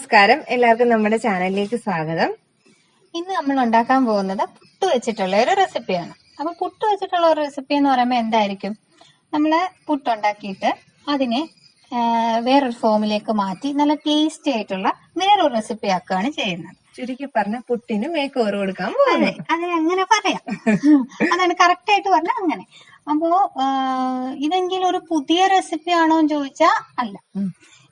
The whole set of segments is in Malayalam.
നമസ്കാരം, എല്ലാവർക്കും നമ്മുടെ ചാനലിലേക്ക് സ്വാഗതം. ഇന്ന് നമ്മൾ ഉണ്ടാക്കാൻ പോകുന്നത് പുട്ട് വെച്ചിട്ടുള്ള ഒരു റെസിപ്പിയാണ്. അപ്പൊ പുട്ട് വെച്ചിട്ടുള്ള ഒരു റെസിപ്പി എന്ന് പറയുമ്പോൾ എന്തായിരിക്കും? നമ്മള് പുട്ടുണ്ടാക്കിയിട്ട് അതിനെ വേറൊരു ഫോമിലേക്ക് മാറ്റി നല്ല ടേസ്റ്റി ആയിട്ടുള്ള വേറൊരു റെസിപ്പി ആക്കുകയാണ് ചെയ്യുന്നത്. ചുരുക്കി പറഞ്ഞ പുട്ടിന് മേക്ക് ഓവർ കൊടുക്കാൻ പോകുന്നത്. അതെ, അങ്ങനെ പറയാം. അതാണ് കറക്റ്റ് ആയിട്ട് പറഞ്ഞാൽ അങ്ങനെ. അപ്പോ ഇതെങ്കിലും ഒരു പുതിയ റെസിപ്പി ആണോ എന്ന് ചോദിച്ചാൽ അല്ല.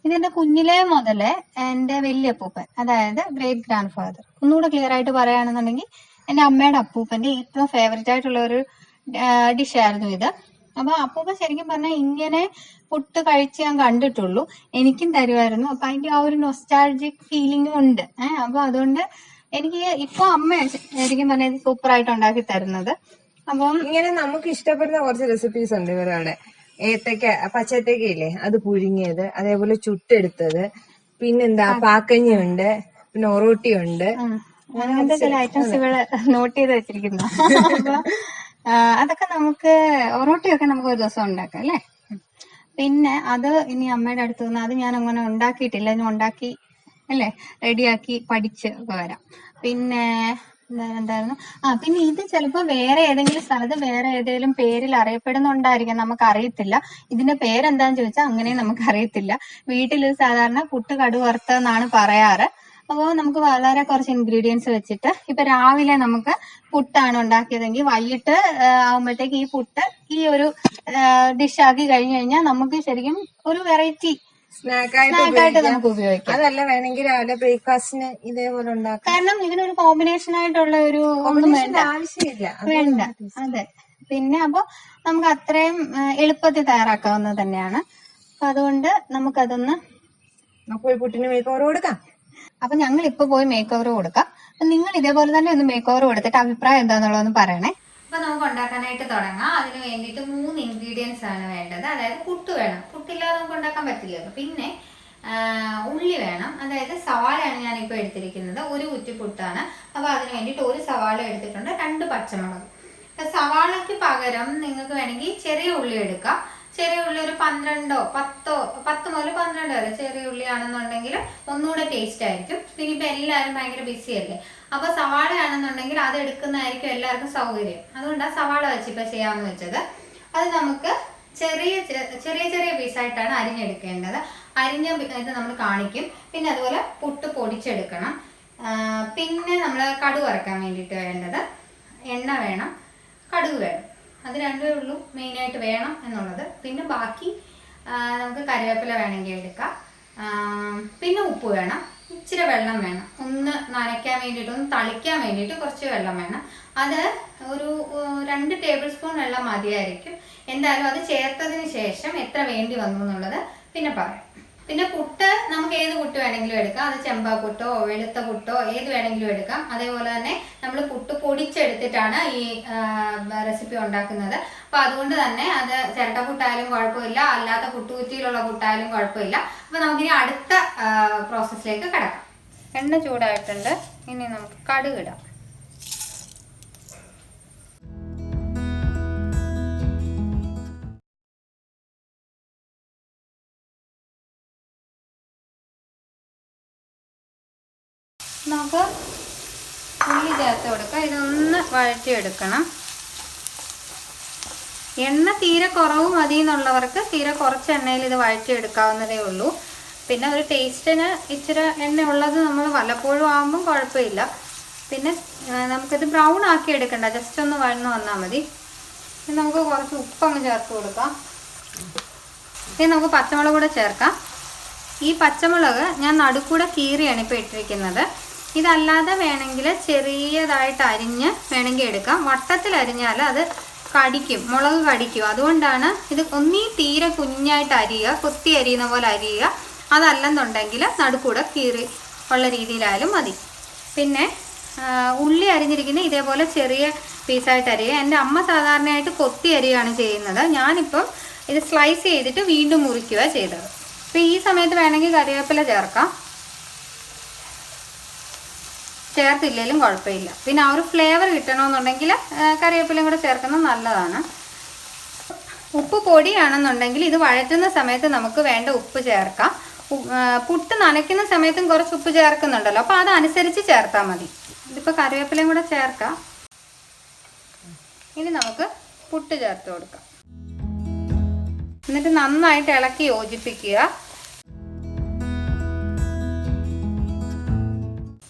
ഇതിന്റെ കുഞ്ഞിലെ മുതലേ എന്റെ വലിയപ്പൂപ്പൻ, അതായത് ഗ്രേറ്റ് ഗ്രാൻഡ് ഫാദർ, ഒന്നുകൂടെ ക്ലിയർ ആയിട്ട് പറയുകയാണെന്നുണ്ടെങ്കിൽ എന്റെ അമ്മയുടെ അപ്പൂപ്പന്റെ ഏറ്റവും ഫേവറേറ്റ് ആയിട്ടുള്ള ഒരു ഡിഷായിരുന്നു ഇത്. അപ്പൊ അപ്പൂപ്പൻ ശരിക്കും പറഞ്ഞാൽ ഇങ്ങനെ പുട്ട് കഴിച്ച് ഞാൻ കണ്ടിട്ടുള്ളൂ. എനിക്കും തരുമായിരുന്നു. അപ്പൊ അതിന്റെ ആ ഒരു നൊസ്റ്റാൾജിക് ഫീലിംഗും ഉണ്ട്. അപ്പൊ അതുകൊണ്ട് എനിക്ക് ഇപ്പൊ അമ്മ ശരിക്കും പറഞ്ഞാൽ സൂപ്പർ ആയിട്ട് ഉണ്ടാക്കി തരുന്നത്. അപ്പം ഇങ്ങനെ നമുക്ക് ഇഷ്ടപ്പെടുന്ന കുറച്ച് റെസിപ്പീസ് ഉണ്ട് ഇവരുടെ. ഏത്തക്ക, പച്ചത്തേക്ക ഇല്ലേ, അത് പുഴുങ്ങിയത്, അതേപോലെ ചുട്ടെടുത്തത്, പിന്നെന്താ പാക്കഞ്ഞി ഉണ്ട്, പിന്നെ ഒറോട്ടി ഉണ്ട്. അങ്ങനത്തെ ചില ഐറ്റംസ് ഇവിടെ നോട്ട് ചെയ്ത് വെച്ചിരിക്കുന്നു. അപ്പൊ അതൊക്കെ നമുക്ക് ഒറോട്ടിയൊക്കെ നമുക്ക് ഒരു ദിവസം ഉണ്ടാക്കാം അല്ലേ. പിന്നെ അത് ഇനി അമ്മയുടെ അടുത്ത് നിന്ന് അത് ഞാൻ അങ്ങനെ ഉണ്ടാക്കിയിട്ടില്ല, ഞാൻ ഉണ്ടാക്കി അല്ലേ റെഡിയാക്കി പഠിച്ച് ഒക്കെ വരാം. പിന്നെ എന്തായിരുന്നു, പിന്നെ ഇത് ചിലപ്പോ വേറെ ഏതെങ്കിലും സ്ഥലത്ത് വേറെ ഏതെങ്കിലും പേരിൽ അറിയപ്പെടുന്നുണ്ടായിരിക്കാം, നമുക്ക് അറിയത്തില്ല. ഇതിന്റെ പേരെന്താന്ന് ചോദിച്ചാൽ അങ്ങനെ നമുക്ക് അറിയത്തില്ല. വീട്ടിൽ സാധാരണ പുട്ട് കടുക് വറുത്തെന്നാണ് പറയാറ്. അപ്പോൾ നമുക്ക് വളരെ കുറച്ച് ഇൻഗ്രീഡിയൻസ് വെച്ചിട്ട് ഇപ്പൊ രാവിലെ നമുക്ക് പുട്ടാണ് ഉണ്ടാക്കിയതെങ്കിൽ വൈകിട്ട് ആകുമ്പോഴത്തേക്ക് ഈ പുട്ട് ഈ ഒരു ഡിഷ് ആക്കി കഴിഞ്ഞു കഴിഞ്ഞാൽ നമുക്ക് ശരിക്കും ഒരു വെറൈറ്റി സ്നാക്കായിട്ട് നമുക്ക് ഉപയോഗിക്കാം. അതല്ല വേണമെങ്കിൽ രാവിലെ ബ്രേക്ക്ഫാസ്റ്റിന് ഇതേപോലെ ഉണ്ടാക്കാം. കാരണം ഇതിനൊരു കോമ്പിനേഷൻ ആയിട്ടുള്ള ഒരു ഒന്നും വേണ്ട, ആവശ്യമില്ല. അതെ. പിന്നെ അപ്പൊ നമുക്ക് അത്രയും എളുപ്പത്തിൽ തയ്യാറാക്കാവുന്നത് തന്നെയാണ്. അപ്പൊ അതുകൊണ്ട് നമുക്കതൊന്ന് പുട്ടിന് മേക്ക് ഓവർ കൊടുക്കാം. അപ്പൊ ഞങ്ങൾ ഇപ്പൊ പോയി മേക്ക് ഓവർ കൊടുക്കാം. നിങ്ങൾ ഇതേപോലെ തന്നെ ഒന്ന് മേക്ക് ഓവർ കൊടുത്തിട്ട് അഭിപ്രായം എന്താന്നുള്ളതെന്ന് പറയണേ. അപ്പൊ നമുക്ക് ഉണ്ടാക്കാനായിട്ട് തുടങ്ങാം. അതിന് വേണ്ടിയിട്ട് 3 ഇൻഗ്രീഡിയൻസ് ആണ് വേണ്ടത്. അതായത് പുട്ട് വേണം, പുട്ടില്ലാതെ നമുക്ക് ഉണ്ടാക്കാൻ പറ്റില്ലല്ലോ. പിന്നെ ഉള്ളി വേണം, അതായത് സവാളയാണ് ഞാനിപ്പോൾ എടുത്തിരിക്കുന്നത്. ഒരു കുറ്റി പുട്ടാണ്. അപ്പൊ അതിന് വേണ്ടിയിട്ട് ഒരു സവാള എടുത്തിട്ടുണ്ട്, 2 പച്ചമുളക്. സവാളയ്ക്ക് പകരം നിങ്ങൾക്ക് വേണമെങ്കിൽ ചെറിയ ഉള്ളി എടുക്കാം. ചെറിയ ഉള്ളി ഒരു 10 മുതൽ 12 വരെ ചെറിയ ഉള്ളി ആണെന്നുണ്ടെങ്കിൽ ഒന്നുകൂടെ ടേസ്റ്റ് ആയിരിക്കും. പിന്നെ ഇപ്പൊ എല്ലാവരും ഭയങ്കര ബിസി അല്ലേ, അപ്പൊ സവാള ആണെന്നുണ്ടെങ്കിൽ അത് എടുക്കുന്നതായിരിക്കും എല്ലാവർക്കും സൗകര്യം. അതുകൊണ്ടാണ് സവാള വെച്ച് ഇപ്പൊ ചെയ്യാമെന്ന് വെച്ചത്. അത് നമുക്ക് ചെറിയ ചെറിയ പീസായിട്ടാണ് അരിഞ്ഞെടുക്കേണ്ടത്. അരിഞ്ഞ ഇത് നമ്മൾ കാണിക്കും. പിന്നെ അതുപോലെ പുട്ട് പൊടിച്ചെടുക്കണം. പിന്നെ നമ്മൾ കടുക് വറക്കാൻ വേണ്ടിയിട്ട് വേണ്ടത് എണ്ണ വേണം, കടുക് വേണം. അത് രണ്ടേ ഉള്ളൂ മെയിനായിട്ട് വേണം എന്നുള്ളത്. പിന്നെ ബാക്കി നമുക്ക് കറിവേപ്പില വേണമെങ്കിൽ എടുക്കാം. പിന്നെ ഉപ്പ് വേണം, ഇച്ചിരി വെള്ളം വേണം, ഒന്ന് നനയ്ക്കാൻ വേണ്ടിയിട്ട്, ഒന്ന് തളിക്കാൻ വേണ്ടിയിട്ട് കുറച്ച് വെള്ളം വേണം. അത് ഒരു 2 ടേബിൾ സ്പൂൺ വെള്ളം മതിയായിരിക്കും. എന്തായാലും അത് ചേർത്തതിന് ശേഷം എത്ര വേണ്ടി വന്നു എന്നുള്ളത് പിന്നെ പറയാം. പിന്നെ പുട്ട് നമുക്ക് ഏത് പുട്ട് വേണമെങ്കിലും എടുക്കാം. അത് ചെമ്പാ പുട്ടോ വെളുത്ത പുട്ടോ ഏത് വേണമെങ്കിലും എടുക്കാം. അതേപോലെ തന്നെ നമ്മൾ പുട്ട് പൊടിച്ചെടുത്തിട്ടാണ് ഈ റെസിപ്പി ഉണ്ടാക്കുന്നത്. അപ്പൊ അതുകൊണ്ട് തന്നെ അത് ചിരട്ടപ്പുട്ടായാലും കുഴപ്പമില്ല, അല്ലാത്ത പുട്ടുകുറ്റിയിലുള്ള പുട്ടായാലും കുഴപ്പമില്ല. അപ്പൊ നമുക്കിനി അടുത്ത പ്രോസസ്സിലേക്ക് കിടക്കാം. എണ്ണ ചൂടായിട്ടുണ്ട്, ഇനി നമുക്ക് കടുക് ഇടാം. നമുക്ക് ഉള്ളി ചേർത്ത് കൊടുക്കാം. ഇതൊന്ന് വഴറ്റിയെടുക്കണം. എണ്ണ തീരെ കുറവ് മതി എന്നുള്ളവർക്ക് തീരെ കുറച്ച് എണ്ണയിൽ ഇത് വഴറ്റിയെടുക്കാവുന്നതേ ഉള്ളൂ. പിന്നെ ഒരു ടേസ്റ്റിന് ഇച്ചിരി എണ്ണ ഉള്ളത് നമ്മൾ വല്ലപ്പോഴും ആകുമ്പം കുഴപ്പമില്ല. പിന്നെ നമുക്കിത് ബ്രൗൺ ആക്കി എടുക്കണ്ട, ജസ്റ്റ് ഒന്ന് വഴന്ന് വന്നാൽ മതി. ഇനി നമുക്ക് കുറച്ച് ഉപ്പങ്ങ് ചേർത്ത് കൊടുക്കാം. ഇനി നമുക്ക് പച്ചമുളക് കൂടെ ചേർക്കാം. ഈ പച്ചമുളക് ഞാൻ നടുക്കൂടെ കീറിയാണ് ഇപ്പോൾ ഇട്ടിരിക്കുന്നത്. ഇതല്ലാതെ വേണമെങ്കിൽ ചെറിയതായിട്ട് അരിഞ്ഞ് വേണമെങ്കിൽ എടുക്കാം. വട്ടത്തിൽ അരിഞ്ഞാൽ അത് കടിക്കും, മുളക് കടിക്കും. അതുകൊണ്ടാണ് ഇത് ഒന്നീ തീരെ കുഞ്ഞായിട്ട് അരിയുക, കൊത്തി അരിയുന്ന പോലെ അരിയുക. അതല്ലെന്നുണ്ടെങ്കിൽ നടുക്കൂടെ കീറി ഉള്ള രീതിയിലായാലും മതി. പിന്നെ ഉള്ളി അരിഞ്ഞിരിക്കുന്ന ഇതേപോലെ ചെറിയ പീസായിട്ട് അരിയുക. എൻ്റെ അമ്മ സാധാരണയായിട്ട് കൊത്തി അരിയുകയാണ് ചെയ്യുന്നത്. ഞാനിപ്പം ഇത് സ്ലൈസ് ചെയ്തിട്ട് വീണ്ടും മുറിക്കുക ചെയ്തത്. അപ്പോൾ ഈ സമയത്ത് വേണമെങ്കിൽ കറിവേപ്പില ചേർക്കാം, ചേർത്തില്ലെങ്കിലും കുഴപ്പമില്ല. പിന്നെ ആ ഒരു ഫ്ലേവർ കിട്ടണമെന്നുണ്ടെങ്കിൽ കറിവേപ്പിലയും കൂടെ ചേർക്കുന്നത് നല്ലതാണ്. ഉപ്പ് പൊടിയാണെന്നുണ്ടെങ്കിൽ ഇത് വഴറ്റുന്ന സമയത്ത് നമുക്ക് വേണ്ട ഉപ്പ് ചേർക്കാം. പുട്ട് നനയ്ക്കുന്ന സമയത്തും കുറച്ച് ഉപ്പ് ചേർക്കുന്നുണ്ടല്ലോ, അപ്പോൾ അതനുസരിച്ച് ചേർത്താൽ മതി. ഇതിപ്പോൾ കറിവേപ്പിലയും കൂടെ ചേർക്കാം. ഇനി നമുക്ക് പുട്ട് ചേർത്ത് കൊടുക്കാം. എന്നിട്ട് നന്നായിട്ട് ഇളക്കി യോജിപ്പിക്കുക.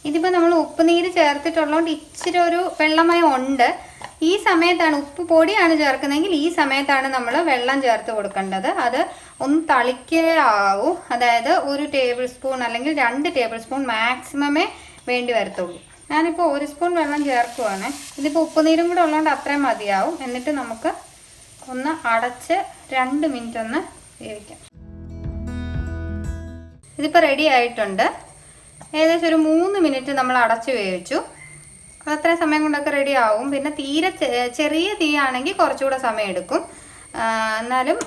ഇതിപ്പോൾ നമ്മൾ ഉപ്പുനീര് ചേർത്തിട്ടുള്ളതുകൊണ്ട് ഇച്ചിരി ഒരു വെള്ളമയം ഉണ്ട്. ഈ സമയത്താണ്, ഉപ്പ് പൊടിയാണ് ചേർക്കുന്നതെങ്കിൽ ഈ സമയത്താണ് നമ്മൾ വെള്ളം ചേർത്ത് കൊടുക്കേണ്ടത്. അത് ഒന്ന് തളിക്കാവൂ. അതായത് 1 ടേബിൾ സ്പൂൺ അല്ലെങ്കിൽ 2 ടേബിൾ സ്പൂൺ മാക്സിമമേ വേണ്ടി വരത്തുള്ളൂ. ഞാനിപ്പോൾ 1 സ്പൂൺ വെള്ളം ചേർക്കുവാണ്. ഇതിപ്പോൾ ഉപ്പുനീരും കൂടെ ഉള്ളതുകൊണ്ട് അത്രയും മതിയാവും. എന്നിട്ട് നമുക്ക് ഒന്ന് അടച്ച് 2 മിനിറ്റ് ഒന്ന് വേവിക്കാം. ഇതിപ്പോൾ റെഡി ആയിട്ടുണ്ട്. ഏകദേശം ഒരു 3 മിനിറ്റ് നമ്മൾ അടച്ച് വേവിച്ചു. അത്രയും സമയം കൊണ്ടൊക്കെ റെഡി ആവും. പിന്നെ തീരെ ചെറിയ തീയാണെങ്കിൽ കുറച്ചുകൂടെ സമയം എടുക്കും. എന്നാലും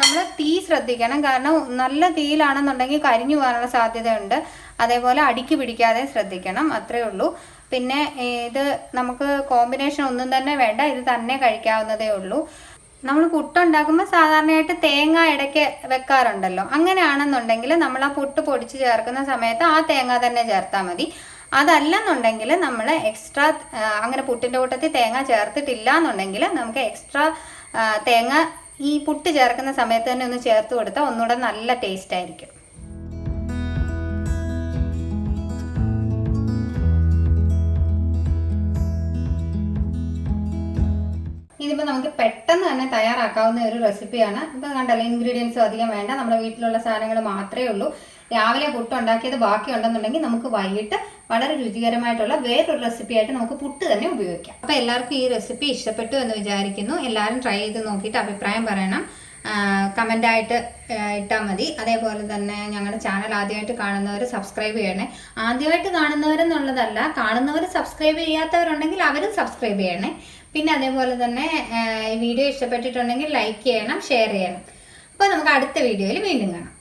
നമ്മൾ തീ ശ്രദ്ധിക്കണം. കാരണം നല്ല തീയിലാണെന്നുണ്ടെങ്കിൽ കരിഞ്ഞു പോകാനുള്ള സാധ്യതയുണ്ട്. അതേപോലെ അടിക്ക് പിടിക്കാതെ ശ്രദ്ധിക്കണം. അത്രയേ ഉള്ളൂ. പിന്നെ ഇത് നമുക്ക് കോമ്പിനേഷൻ ഒന്നും തന്നെ വേണ്ട, ഇത് തന്നെ കഴിക്കാവുന്നതേ ഉള്ളൂ. നമ്മൾ പുട്ടുണ്ടാക്കുമ്പോൾ സാധാരണയായിട്ട് തേങ്ങ ഇടയ്ക്ക് വെക്കാറുണ്ടല്ലോ. അങ്ങനെയാണെന്നുണ്ടെങ്കിൽ നമ്മൾ ആ പുട്ട് പൊടിച്ച് ചേർക്കുന്ന സമയത്ത് ആ തേങ്ങ തന്നെ ചേർത്താൽ മതി. അതല്ലെന്നുണ്ടെങ്കിൽ നമ്മൾ എക്സ്ട്രാ അങ്ങനെ പുട്ടിൻ്റെ കൂട്ടത്തിൽ തേങ്ങ ചേർത്തിട്ടില്ല എന്നുണ്ടെങ്കിൽ നമുക്ക് എക്സ്ട്രാ തേങ്ങ ഈ പുട്ട് ചേർക്കുന്ന സമയത്ത് തന്നെ ഒന്ന് ചേർത്ത് കൊടുത്താൽ ഒന്നുകൂടെ നല്ല ടേസ്റ്റ് ആയിരിക്കും. ഇതിപ്പോൾ നമുക്ക് പെട്ടെന്ന് തന്നെ തയ്യാറാക്കാവുന്ന ഒരു റെസിപ്പിയാണ്. ഇപ്പോൾ കണ്ടല്ലോ, ഇൻഗ്രീഡിയൻസും അധികം വേണ്ട, നമ്മുടെ വീട്ടിലുള്ള സാധനങ്ങൾ മാത്രമേ ഉള്ളൂ. രാവിലെ പുട്ട് ഉണ്ടാക്കിയത് ബാക്കി ഉണ്ടെന്നുണ്ടെങ്കിൽ നമുക്ക് വൈകിട്ട് വളരെ രുചികരമായിട്ടുള്ള വേറൊരു റെസിപ്പിയായിട്ട് നമുക്ക് പുട്ട് തന്നെ ഉപയോഗിക്കാം. അപ്പോൾ എല്ലാവർക്കും ഈ റെസിപ്പി ഇഷ്ടപ്പെട്ടു എന്ന് വിചാരിക്കുന്നു. എല്ലാവരും ട്രൈ ചെയ്ത് നോക്കിയിട്ട് അഭിപ്രായം പറയണം. കമൻ്റായിട്ട് ഇട്ടാൽ മതി. അതേപോലെ തന്നെ ഞങ്ങളുടെ ചാനൽ ആദ്യമായിട്ട് കാണുന്നവർ സബ്സ്ക്രൈബ് ചെയ്യണേ. ആദ്യമായിട്ട് കാണുന്നവരെന്നുള്ളതല്ല, കാണുന്നവർ സബ്സ്ക്രൈബ് ചെയ്യാത്തവരുണ്ടെങ്കിൽ അവരും സബ്സ്ക്രൈബ് ചെയ്യണേ. പിന്നെ അതേപോലെ തന്നെ ഈ വീഡിയോ ഇഷ്ടപ്പെട്ടിട്ടുണ്ടെങ്കിൽ ലൈക്ക് ചെയ്യണം, ഷെയർ ചെയ്യണം. അപ്പോൾ നമുക്ക് അടുത്ത വീഡിയോയിൽ വീണ്ടും കാണാം.